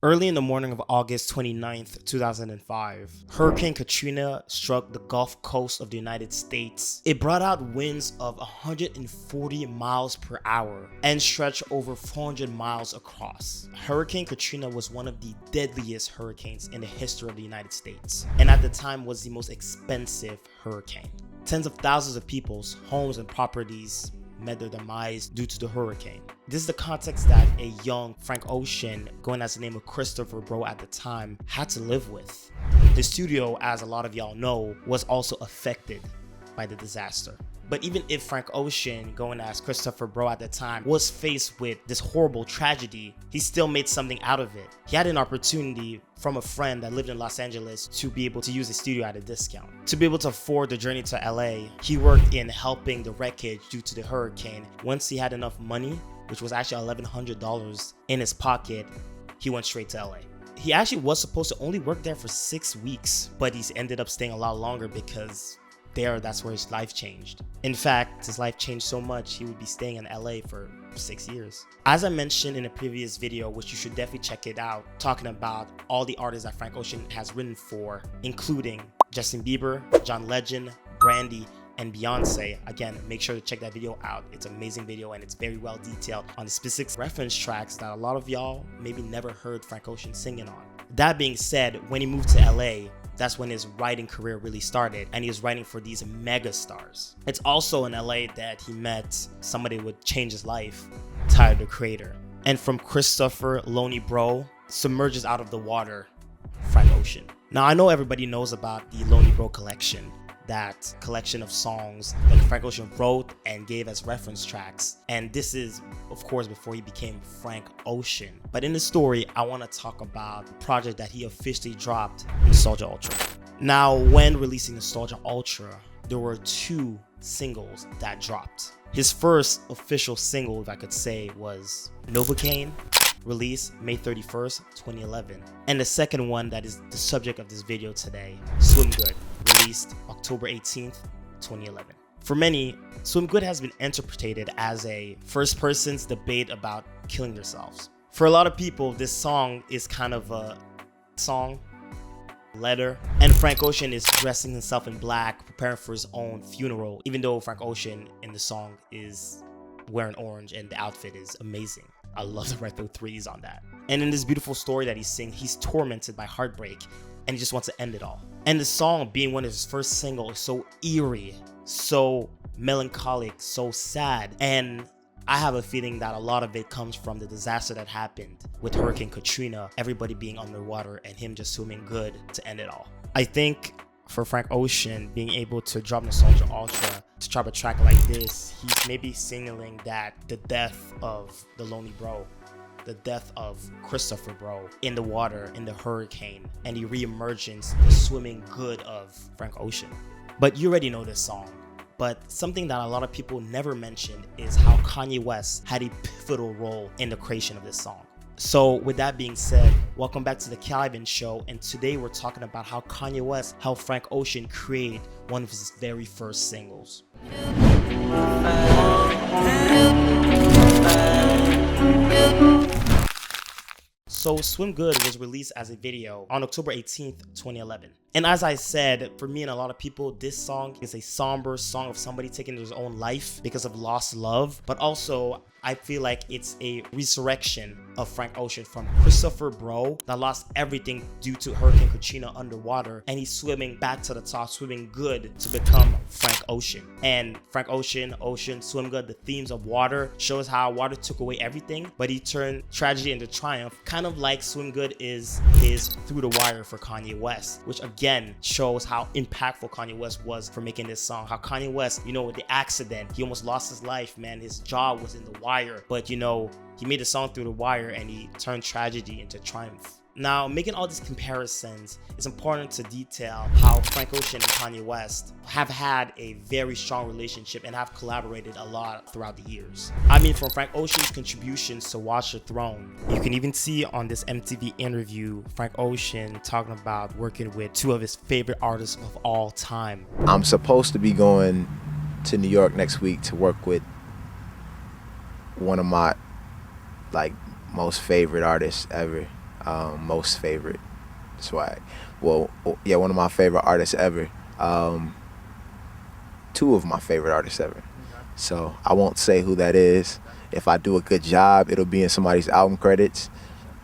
Early in the morning of August 29th, 2005, Hurricane Katrina struck the Gulf Coast of the United States. It brought out winds of 140 miles per hour and stretched over 400 miles across. Hurricane Katrina was one of the deadliest hurricanes in the history of the United States, and at the time was the most expensive hurricane. Tens of thousands of people's homes and properties met their demise due to the hurricane. This is the context that a young Frank Ocean, going as the name of Christopher Bro at the time, had to live with. The studio, as a lot of y'all know, was also affected by the disaster. But even if Frank Ocean, going as Christopher Bro at the time, was faced with this horrible tragedy, he still made something out of it. He had an opportunity from a friend that lived in Los Angeles to be able to use the studio at a discount. To be able to afford the journey to LA, he worked in helping the wreckage due to the hurricane. Once he had enough money, which was actually $1,100 in his pocket, he went straight to LA. He actually was supposed to only work there for 6 weeks, but he ended up staying a lot longer because that's where his life changed. In fact, his life changed so much, he would be staying in LA for 6 years. As I mentioned in a previous video, which you should definitely check it out, talking about all the artists that Frank Ocean has written for, including Justin Bieber, John Legend, Brandy, and Beyonce. Again, make sure to check that video out. It's an amazing video and it's very well detailed on the specific reference tracks that a lot of y'all maybe never heard Frank Ocean singing on. That being said, when he moved to LA, that's when his writing career really started, and he was writing for these mega stars. It's also in LA that he met somebody who would change his life, Tyler the Creator. And from Christopher Lonely Bro submerges out of the water, Frank Ocean. Now I know everybody knows about the Lonely Bro collection, that collection of songs that Frank Ocean wrote and gave as reference tracks. And this is, of course, before he became Frank Ocean. But in the story, I want to talk about the project that he officially dropped, Nostalgia Ultra. Now, when releasing Nostalgia Ultra, there were 2 singles that dropped. His first official single, if I could say, was Novocaine, released May 31st, 2011. And the second one that is the subject of this video today, Swim Good, released October 18th, 2011. For many, Swim Good has been interpreted as a first person's debate about killing themselves. For a lot of people, this song is kind of a song, letter, and Frank Ocean is dressing himself in black, preparing for his own funeral, even though Frank Ocean in the song is wearing orange and the outfit is amazing. I love the retro 3s on that. And in this beautiful story that he's singing, he's tormented by heartbreak and he just wants to end it all. And the song, being one of his first singles, is so eerie, so melancholic, so sad. And I have a feeling that a lot of it comes from the disaster that happened with Hurricane Katrina, everybody being underwater and him just swimming good to end it all. I think for Frank Ocean, being able to drop Nostalgia Ultra, to drop a track like this, he's maybe signaling that the death of the Lonely Bro, the death of Christopher Bro in the water, in the hurricane, and the reemergence, the swimming good of Frank Ocean. But you already know this song. But something that a lot of people never mention is how Kanye West had a pivotal role in the creation of this song. So with that being said, welcome back to the Killivvn Show, and today we're talking about how Kanye West helped Frank Ocean create one of his very first singles. So Swim Good was released as a video on October 18th, 2011. And as I said, for me and a lot of people, this song is a somber song of somebody taking their own life because of lost love. But also, I feel like it's a resurrection of Frank Ocean from Christopher Bro that lost everything due to Hurricane Katrina underwater. And he's swimming back to the top, swimming good to become Frank Ocean. And Frank Ocean, Swim Good, the themes of water shows how water took away everything, but he turned tragedy into triumph, kind of like Swim Good is Through the Wire for Kanye West, which again shows how impactful Kanye West was for making this song. How Kanye West, with the accident, he almost lost his life, man. His jaw was in the wire, but he made a song Through the Wire and he turned tragedy into triumph. Now, making all these comparisons, it's important to detail how Frank Ocean and Kanye West have had a very strong relationship and have collaborated a lot throughout the years. I mean, from Frank Ocean's contributions to Watch the Throne, you can even see on this MTV interview, Frank Ocean talking about working with 2 of his favorite artists of all time. I'm supposed to be going to New York next week to work with one of my most favorite artists ever. most favorite swag. Well, yeah, one of my favorite artists ever. Two of my favorite artists ever. So I won't say who that is. If I do a good job, it'll be in somebody's album credits.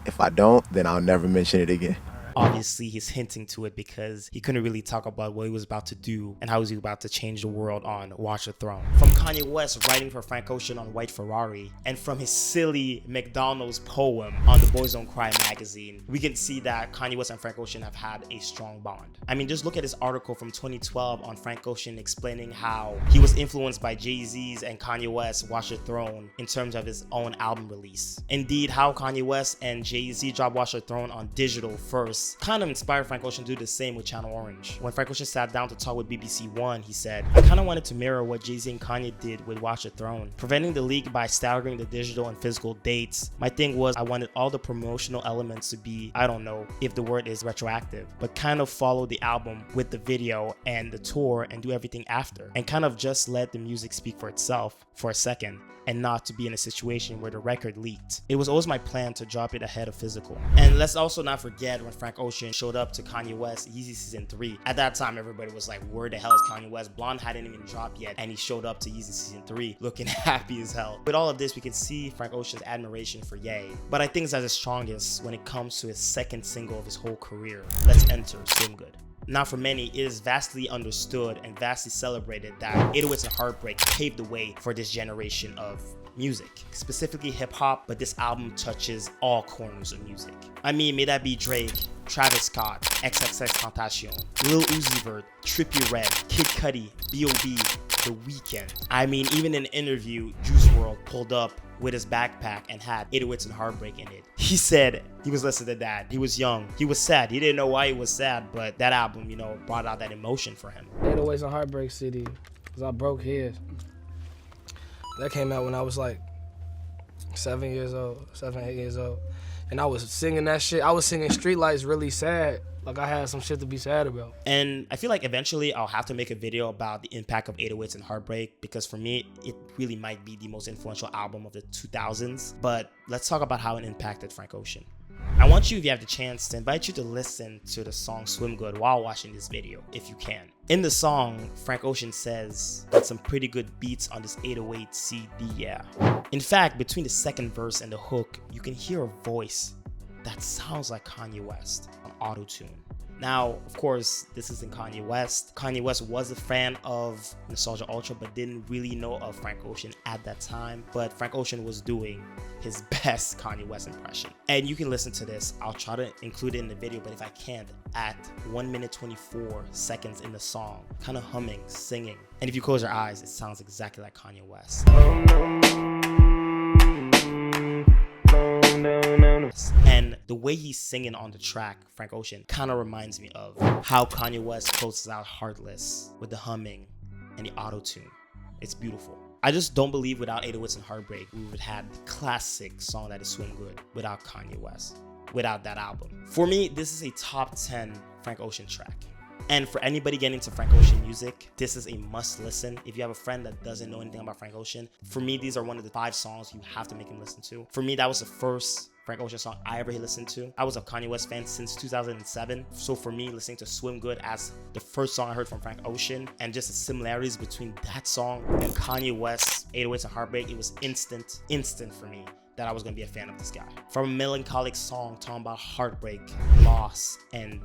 If I don't, then I'll never mention it again. Obviously, he's hinting to it because he couldn't really talk about what he was about to do and how he was about to change the world on Watch the Throne. From Kanye West writing for Frank Ocean on White Ferrari, and from his silly McDonald's poem on the Boys Don't Cry magazine, we can see that Kanye West and Frank Ocean have had a strong bond. I mean, just look at his article from 2012 on Frank Ocean explaining how he was influenced by Jay-Z's and Kanye West's Watch the Throne in terms of his own album release. Indeed, how Kanye West and Jay-Z dropped Watch the Throne on digital first kind of inspired Frank Ocean to do the same with Channel Orange. When Frank Ocean sat down to talk with BBC One, he said, "I kind of wanted to mirror what Jay-Z and Kanye did with Watch the Throne, preventing the leak by staggering the digital and physical dates. My thing was I wanted all the promotional elements to be, I don't know if the word is retroactive, but kind of follow the album with the video and the tour and do everything after, and kind of just let the music speak for itself for a second, and not to be in a situation where the record leaked. It was always my plan to drop it ahead of physical." And let's also not forget when Frank Ocean showed up to Kanye West Yeezy Season 3. At that time, everybody was like, where the hell is Kanye West? Blonde hadn't even dropped yet, and he showed up to Yeezy Season 3 looking happy as hell. With all of this, we can see Frank Ocean's admiration for Ye. But I think it's at its strongest when it comes to his second single of his whole career. Let's enter Swim Good. Now, for many, it is vastly understood and vastly celebrated that 808s and Heartbreak paved the way for this generation of music, specifically hip-hop, but this album touches all corners of music. I mean, may that be Drake, Travis Scott, XXXTentacion, Lil Uzi Vert, Trippie Redd, Kid Cudi, B.O.B., The Weeknd. I mean, even in an interview, Juice WRLD pulled up with his backpack and had 808s and Heartbreak in it. He said he was listening to that. He was young. He was sad. He didn't know why he was sad, but that album, you know, brought out that emotion for him. 808s and Heartbreak City, because I broke his. That came out when I was like 7, 8 years old. And I was singing that shit. I was singing Streetlights really sad. Like I had some shit to be sad about. And I feel like eventually I'll have to make a video about the impact of 808s and Heartbreak, because for me, it really might be the most influential album of the 2000s. But let's talk about how it impacted Frank Ocean. I want you, if you have the chance, to invite you to listen to the song Swim Good while watching this video, if you can. In the song, Frank Ocean says, "Got some pretty good beats on this 808 CD, yeah." In fact, between the second verse and the hook, you can hear a voice that sounds like Kanye West on auto-tune. Now, of course, this isn't Kanye West. Kanye West was a fan of Nostalgia Ultra, but didn't really know of Frank Ocean at that time. But Frank Ocean was doing his best Kanye West impression. And you can listen to this. I'll try to include it in the video, but if I can't, at 1 minute 24 seconds in the song, kind of humming, singing. And if you close your eyes, it sounds exactly like Kanye West. And the way he's singing on the track, Frank Ocean, kind of reminds me of how Kanye West closes out Heartless with the humming and the auto-tune. It's beautiful. I just don't believe without 808s and Heartbreak, we would have the classic song that is Swim Good without Kanye West, without that album. For me, this is a top 10 Frank Ocean track. And for anybody getting into Frank Ocean music, this is a must listen. If you have a friend that doesn't know anything about Frank Ocean, for me, these are one of the 5 songs you have to make him listen to. For me, that was the first Frank Ocean song I ever listened to. I was a Kanye West fan since 2007. So for me, listening to Swim Good as the first song I heard from Frank Ocean, and just the similarities between that song and Kanye West's 808s and Heartbreak, it was instant for me that I was gonna be a fan of this guy. From a melancholic song talking about heartbreak, loss, and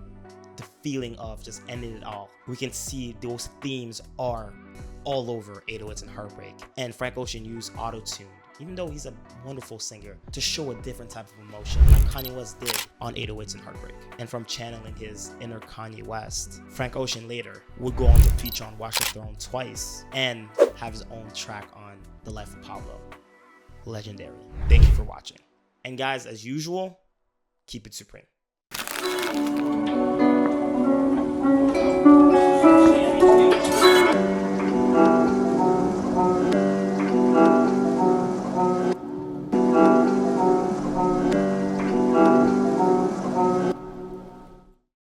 the feeling of just ending it all, we can see those themes are all over 808s and Heartbreak. And Frank Ocean used auto-tune, even though he's a wonderful singer, to show a different type of emotion like Kanye West did on 808s and Heartbreak. And from channeling his inner Kanye West, Frank Ocean later would go on to feature on Watch the Throne twice and have his own track on The Life of Pablo. Legendary. Thank you for watching. And guys, as usual, keep it supreme.